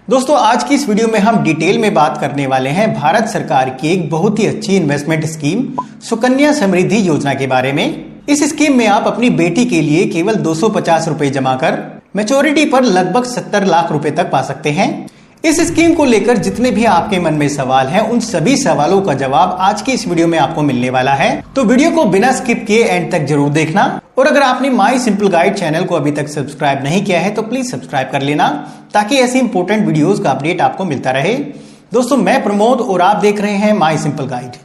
दोस्तों आज की इस वीडियो में हम डिटेल में बात करने वाले हैं भारत सरकार की एक बहुत ही अच्छी इन्वेस्टमेंट स्कीम सुकन्या समृद्धि योजना के बारे में। इस स्कीम में आप अपनी बेटी के लिए केवल 250 रुपए जमा कर मैच्योरिटी पर लगभग 70 लाख रुपए तक पा सकते हैं। इस स्कीम को लेकर जितने भी आपके मन में सवाल हैं, उन सभी सवालों का जवाब आज की इस वीडियो में आपको मिलने वाला है। तो वीडियो को बिना स्किप किए एंड तक जरूर देखना। और अगर आपने माई सिंपल गाइड चैनल को अभी तक सब्सक्राइब नहीं किया है तो प्लीज सब्सक्राइब कर लेना, ताकि ऐसी इंपॉर्टेंट वीडियोस का अपडेट आपको मिलता रहे। दोस्तों मैं प्रमोद और आप देख रहे हैं माई सिंपल गाइड।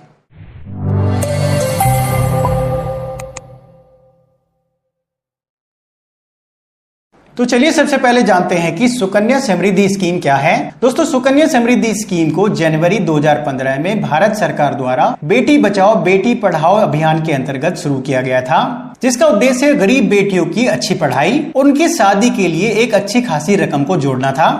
तो चलिए सबसे पहले जानते हैं कि सुकन्या समृद्धि स्कीम क्या है। दोस्तों सुकन्या समृद्धि स्कीम को जनवरी 2015 में भारत सरकार द्वारा बेटी बचाओ बेटी पढ़ाओ अभियान के अंतर्गत शुरू किया गया था, जिसका उद्देश्य गरीब बेटियों की अच्छी पढ़ाई और उनकी शादी के लिए एक अच्छी खासी रकम को जोड़ना था।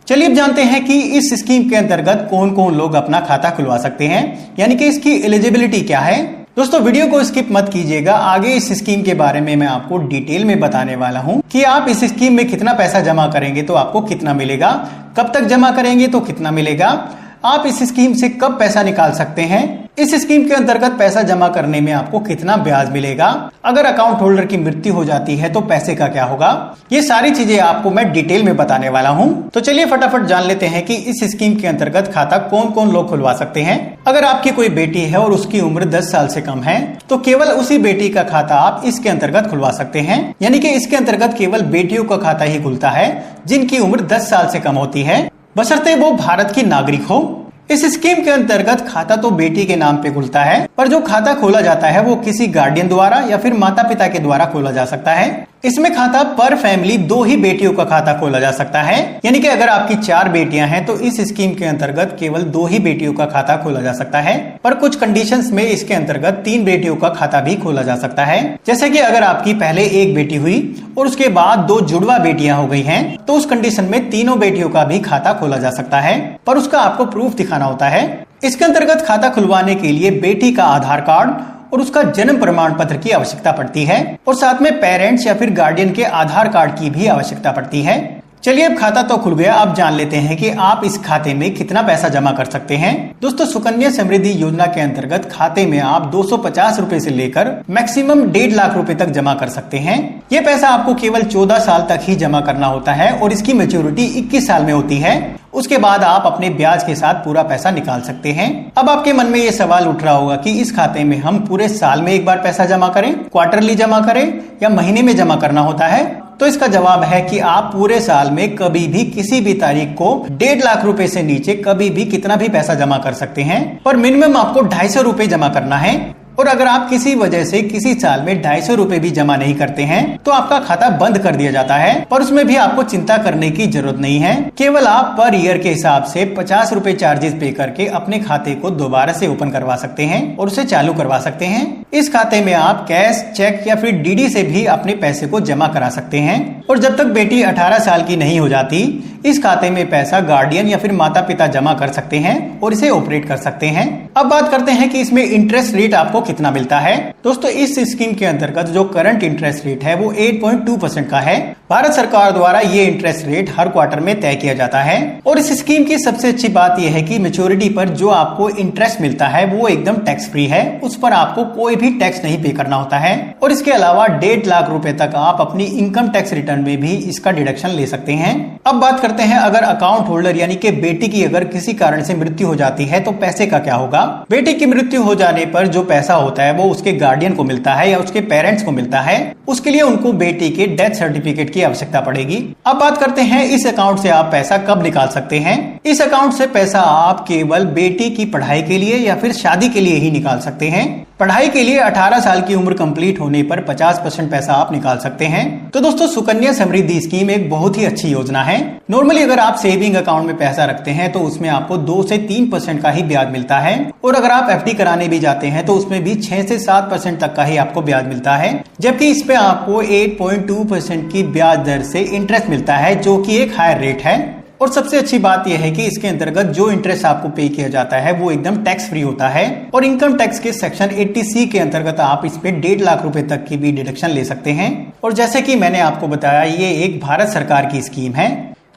चलिए अब जानते हैं कि इस स्कीम के अंतर्गत कौन कौन लोग अपना खाता खुलवा सकते हैं, यानी कि इसकी एलिजिबिलिटी क्या है। दोस्तों वीडियो को स्किप मत कीजिएगा, आगे इस स्कीम के बारे में मैं आपको डिटेल में बताने वाला हूं कि आप इस स्कीम में कितना पैसा जमा करेंगे तो आपको कितना मिलेगा, कब तक जमा करेंगे तो कितना मिलेगा, आप इस स्कीम से कब पैसा निकाल सकते हैं, इस स्कीम के अंतर्गत पैसा जमा करने में आपको कितना ब्याज मिलेगा, अगर अकाउंट होल्डर की मृत्यु हो जाती है तो पैसे का क्या होगा, ये सारी चीजें आपको मैं डिटेल में बताने वाला हूं। तो चलिए फटाफट जान लेते हैं कि इस स्कीम के अंतर्गत खाता कौन कौन लोग खुलवा सकते हैं। अगर आपकी कोई बेटी है और उसकी उम्र 10 साल से कम है तो केवल उसी बेटी का खाता आप इसके अंतर्गत खुलवा सकते हैं, यानी कि इसके अंतर्गत केवल बेटियों का खाता ही खुलता है जिनकी उम्र 10 साल से कम होती है, बशर्ते वो भारत की नागरिक हो। इस स्कीम के अंतर्गत खाता तो बेटी के नाम पे खुलता है, पर जो खाता खोला जाता है वो किसी गार्डियन द्वारा या फिर माता पिता के द्वारा खोला जा सकता है। इसमें खाता पर फैमिली 2 ही बेटियों का खाता खोला जा सकता है, यानी कि अगर आपकी 4 बेटियां हैं तो इस स्कीम के अंतर्गत केवल 2 ही बेटियों का खाता खोला जा सकता है। पर कुछ कंडीशंस में इसके अंतर्गत 3 बेटियों का खाता भी खोला जा सकता है। जैसे कि अगर आपकी पहले 1 बेटी हुई और उसके बाद 2 जुड़वा बेटियां हो गई हैं, तो उस कंडीशन में तीनों बेटियों का भी खाता खोला जा सकता है, पर उसका आपको प्रूफ दिखाना होता है। इसके अंतर्गत खाता खुलवाने के लिए बेटी का आधार कार्ड और उसका जन्म प्रमाण पत्र की आवश्यकता पड़ती है, और साथ में पेरेंट्स या फिर गार्डियन के आधार कार्ड की भी आवश्यकता पड़ती है। चलिए अब खाता तो खुल गया, अब जान लेते हैं कि आप इस खाते में कितना पैसा जमा कर सकते हैं। दोस्तों सुकन्या समृद्धि योजना के अंतर्गत खाते में आप 250 रुपए से लेकर मैक्सिमम 1.5 लाख रुपए तक जमा कर सकते हैं। ये पैसा आपको केवल 14 साल तक ही जमा करना होता है और इसकी मैच्योरिटी 21 साल में होती है। उसके बाद आप अपने ब्याज के साथ पूरा पैसा निकाल सकते हैं। अब आपके मन में ये सवाल उठ रहा होगा कि इस खाते में हम पूरे साल में एक बार पैसा जमा करें, क्वार्टरली जमा करें या महीने में जमा करना होता है। तो इसका जवाब है कि आप पूरे साल में कभी भी किसी भी तारीख को 1.5 लाख रुपए से नीचे कभी भी कितना भी पैसा जमा कर सकते हैं, पर मिनिमम आपको 250 रुपए जमा करना है। और अगर आप किसी वजह से किसी साल में 250 रुपए भी जमा नहीं करते हैं तो आपका खाता बंद कर दिया जाता है, पर उसमें भी आपको चिंता करने की जरूरत नहीं है। केवल आप पर ईयर के हिसाब से 50 रुपए चार्जेस पे करके अपने खाते को दोबारा से ओपन करवा सकते हैं और उसे चालू करवा सकते हैं। इस खाते में आप कैश, चेक या फिर डीडी से भी अपने पैसे को जमा करा सकते हैं। और जब तक बेटी 18 साल की नहीं हो जाती, इस खाते में पैसा गार्डियन या फिर माता पिता जमा कर सकते हैं और इसे ऑपरेट कर सकते हैं। अब बात करते हैं कि इसमें इंटरेस्ट रेट आपको कितना मिलता है। दोस्तों इस स्कीम के अंतर्गत जो करंट इंटरेस्ट रेट है वो 8.2% का है। भारत सरकार द्वारा ये इंटरेस्ट रेट हर क्वार्टर में तय किया जाता है। और इस स्कीम की सबसे अच्छी बात यह है कि मैच्योरिटी पर जो आपको इंटरेस्ट मिलता है वो एकदम टैक्स फ्री है, उस पर आपको कोई भी टैक्स नहीं पे करना होता है। और इसके अलावा 1.5 लाख रुपए तक आप अपनी इनकम टैक्स रिटर्न में भी इसका डिडक्शन ले सकते हैं। अब बात करते हैं अगर अकाउंट होल्डर यानी कि बेटी की अगर किसी कारण से मृत्यु हो जाती है तो पैसे का क्या होगा। बेटी की मृत्यु हो जाने पर जो पैसा होता है वो उसके गार्डियन को मिलता है या उसके पेरेंट्स को मिलता है। उसके लिए उनको बेटी के डेथ सर्टिफिकेट की आवश्यकता पड़ेगी। अब बात करते हैं इस अकाउंट से आप पैसा कब निकाल सकते हैं। इस अकाउंट से पैसा आप केवल बेटी की पढ़ाई के लिए या फिर शादी के लिए ही निकाल सकते हैं। पढ़ाई के लिए 18 साल की उम्र कंप्लीट होने पर 50% पैसा आप निकाल सकते हैं। तो दोस्तों सुकन्या समृद्धि स्कीम एक बहुत ही अच्छी योजना है। नॉर्मली अगर आप सेविंग अकाउंट में पैसा रखते हैं तो उसमें आपको 2 से 3% का ही ब्याज मिलता है, और अगर आप एफडी कराने भी जाते हैं तो उसमें भी 6 से 7% तक का ही आपको ब्याज मिलता है, जबकि इस पे आपको 8.2% की ब्याज दर से इंटरेस्ट मिलता है, जो कि एक हायर रेट है। और सबसे अच्छी बात यह है कि इसके अंतर्गत जो इंटरेस्ट आपको पे किया जाता है वो एकदम टैक्स फ्री होता है। और इनकम टैक्स के सेक्शन 80C के अंतर्गत आप इस पे 1.5 लाख रुपए तक की भी डिडक्शन ले सकते हैं। और जैसे कि मैंने आपको बताया, ये एक भारत सरकार की स्कीम है।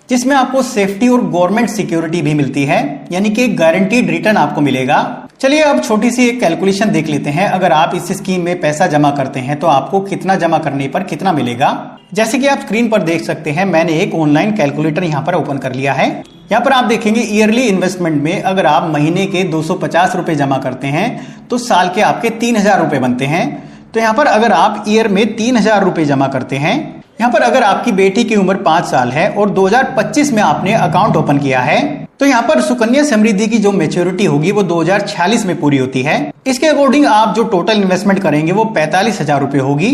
जिसमें आपको सेफ्टी और गवर्नमेंट सिक्योरिटी भी मिलती है, यानी कि गारंटीड रिटर्न आपको मिलेगा। चलिए अब छोटी सी एक कैलकुलेशन देख लेते हैं। अगर आप इस स्कीम में पैसा जमा करते हैं तो आपको कितना जमा करने पर कितना मिलेगा। जैसे कि आप स्क्रीन पर देख सकते हैं, मैंने एक ऑनलाइन कैलकुलेटर यहाँ पर ओपन कर लिया है। यहाँ पर आप देखेंगे ईयरली इन्वेस्टमेंट में अगर आप महीने के 250 रुपए जमा करते हैं तो साल के आपके 3000 रुपए बनते हैं। तो यहाँ पर अगर आप ईयर में 3000 रुपए जमा करते हैं, यहाँ पर अगर आपकी बेटी की उम्र 5 साल है और 2025 में आपने अकाउंट ओपन किया है, तो यहाँ पर सुकन्या समृद्धि की जो मैच्योरिटी होगी वो 2046 में पूरी होती है। इसके अकॉर्डिंग आप जो टोटल इन्वेस्टमेंट करेंगे वो 45,000 रुपए होगी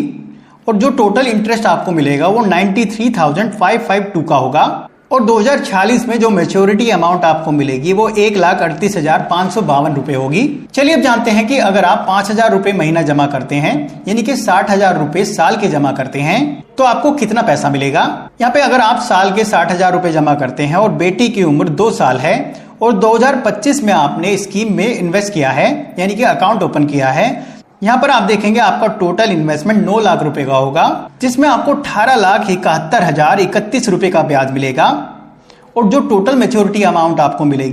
और जो टोटल इंटरेस्ट आपको मिलेगा वो 93,552 का होगा। और 2046 में जो मैच्योरिटी अमाउंट आपको मिलेगी वो 1,38,552 रुपए होगी। चलिए अब जानते हैं कि अगर आप 5,000 रुपए महीना जमा करते हैं, यानी कि 60,000 रुपए साल के जमा करते हैं, तो आपको कितना पैसा मिलेगा। यहाँ पे अगर आप साल के 60,000 रुपए जमा करते हैं और बेटी की उम्र 2 साल है और 2025 में आपने स्कीम में इन्वेस्ट किया है, यानी कि अकाउंट ओपन किया है, यहाँ पर आप देखेंगे आपका टोटल इन्वेस्टमेंट 9 लाख रुपए का होगा, जिसमें आपको 18,71,031 रुपए का ब्याज मिलेगा और जो टोटल मैच्योरिटी अमाउंट आपको मिलेगी